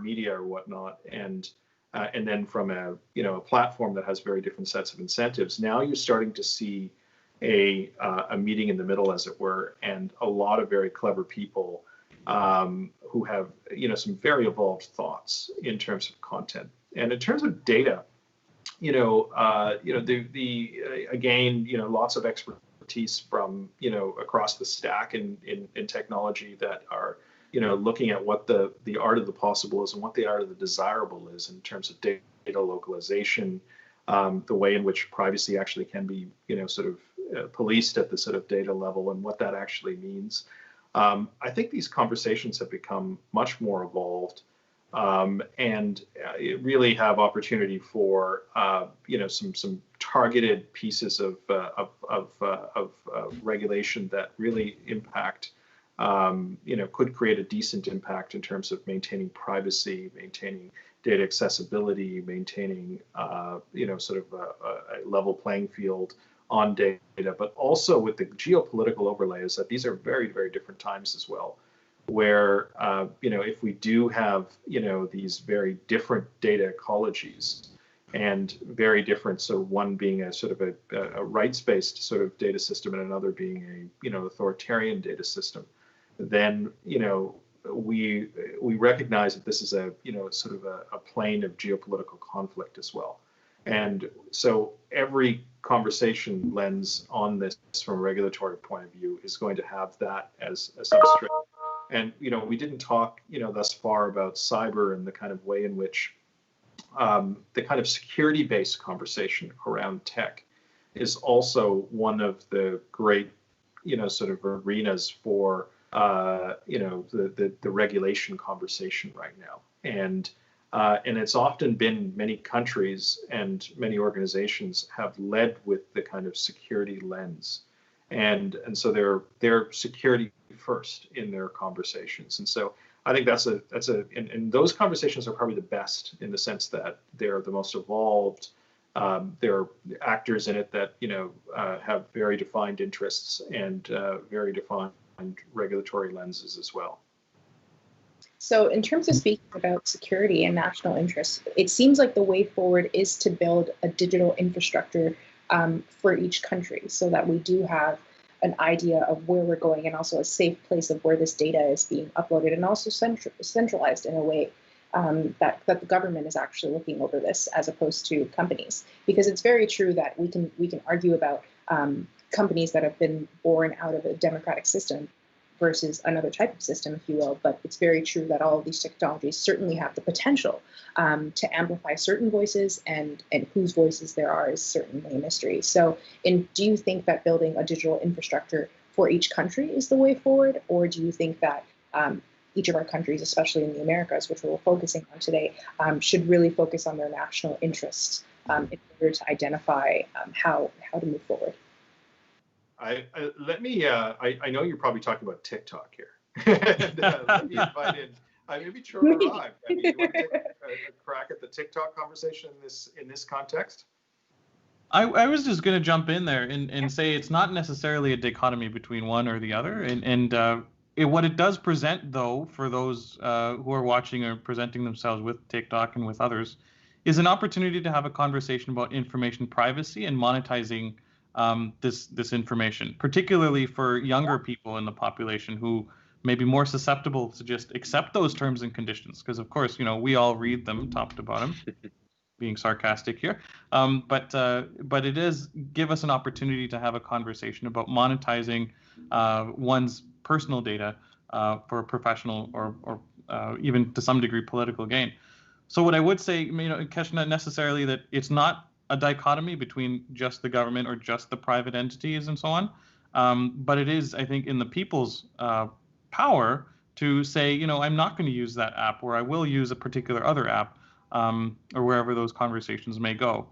media or whatnot, and then from a platform that has very different sets of incentives. Now you're starting to see a meeting in the middle, as it were, and a lot of very clever people who have some very evolved thoughts in terms of content and in terms of data. Again, lots of expertise from across the stack in technology that are looking at what the art of the possible is and what the art of the desirable is in terms of data localization, the way in which privacy actually can be, sort of policed at the sort of data level and what that actually means. I think these conversations have become much more evolved and really have opportunity for, some targeted pieces of regulation that really impact, could create a decent impact in terms of maintaining privacy, maintaining data accessibility, maintaining, sort of a level playing field on data, but also with the geopolitical overlays that these are very, very different times as well, where, if we do have, these very different data ecologies and very different, so one being a sort of a rights-based sort of data system and another being a, authoritarian data system, then, we recognize that this is a, sort of a plane of geopolitical conflict as well. And so every conversation lens on this from a regulatory point of view is going to have that as a substrate. And, we didn't talk, thus far about cyber and the kind of way in which the kind of security-based conversation around tech is also one of the great, sort of arenas for, the regulation conversation right now. And it's often been many countries and many organizations have led with the kind of security lens. And so they're security first in their conversations. And so I think and those conversations are probably the best in the sense that they're the most evolved. There are actors in it that, have very defined interests and very defined regulatory lenses as well. So in terms of speaking about security and national interests, it seems like the way forward is to build a digital infrastructure for each country so that we do have an idea of where we're going and also a safe place of where this data is being uploaded and also centralized in a way that the government is actually looking over this as opposed to companies. Because it's very true that we can argue about companies that have been born out of a democratic system versus another type of system, if you will. But it's very true that all of these technologies certainly have the potential to amplify certain voices, and whose voices there are is certainly a mystery. So do you think that building a digital infrastructure for each country is the way forward, or do you think that each of our countries, especially in the Americas, which we're focusing on today, should really focus on their national interests in order to identify how to move forward? I know you're probably talking about TikTok here. And, let me invite in maybe Chirag. You want to take a crack at the TikTok conversation in this context? I was just going to jump in there and say it's not necessarily a dichotomy between one or the other. What it does present, though, for those who are watching or presenting themselves with TikTok and with others, is an opportunity to have a conversation about information privacy and monetizing this information, particularly for younger people in the population who may be more susceptible to just accept those terms and conditions. Because, of course, we all read them top to bottom. Being sarcastic here, but it does give us an opportunity to have a conversation about monetizing one's personal data for professional or even to some degree political gain. So what I would say, Keshna, necessarily that it's not a dichotomy between just the government or just the private entities and so on, but it is, I think, in the people's power to say, I'm not going to use that app, or I will use a particular other app. Or wherever those conversations may go.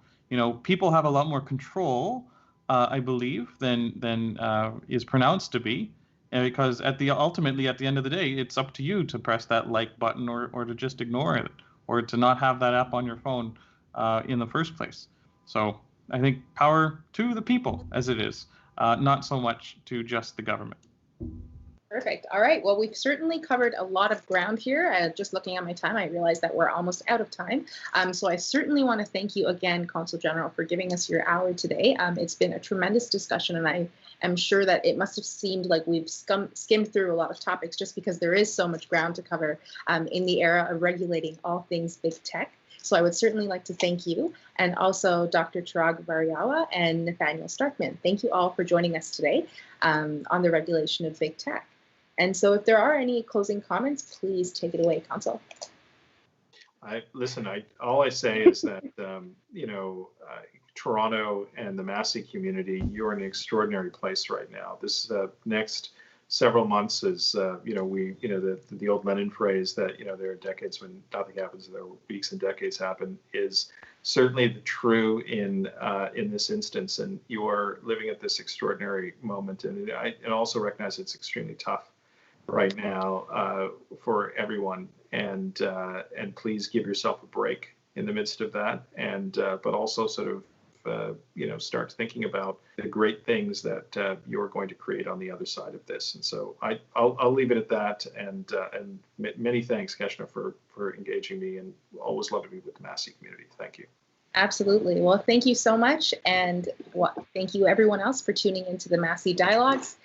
People have a lot more control, I believe, than is pronounced to be, because ultimately at the end of the day, it's up to you to press that like button or to just ignore it, or to not have that app on your phone in the first place. So I think power to the people as it is, not so much to just the government. Perfect. All right. Well, we've certainly covered a lot of ground here. Just looking at my time, I realize that we're almost out of time. So I certainly want to thank you again, Consul General, for giving us your hour today. It's been a tremendous discussion, and I am sure that it must have seemed like we've skimmed through a lot of topics just because there is so much ground to cover in the era of regulating all things big tech. So I would certainly like to thank you, and also Dr. Chirag Variawa and Nathaniel Starkman. Thank you all for joining us today on the regulation of big tech. And so if there are any closing comments, please take it away, Consul. All I say is that, Toronto and the Massey community, you're in an extraordinary place right now. This next several months is, the old Lenin phrase that, there are decades when nothing happens, there are weeks and decades happen, is certainly true in this instance. And you are living at this extraordinary moment. And I also recognize it's extremely tough right now for everyone, and please give yourself a break in the midst of that, and but also sort of start thinking about the great things that you're going to create on the other side of this. And so I'll leave it at that, and many thanks, Keshna, for engaging me, and always love to be with the Massey community. Thank you. Absolutely. Well, thank you so much. And thank you everyone else for tuning into the Massey Dialogues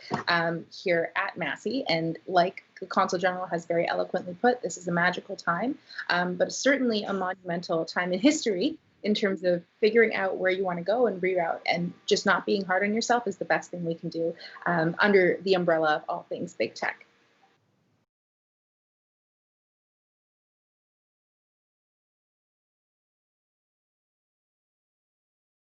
here at Massey. And like the Consul General has very eloquently put, this is a magical time, but certainly a monumental time in history in terms of figuring out where you want to go and reroute, and just not being hard on yourself is the best thing we can do under the umbrella of all things big tech.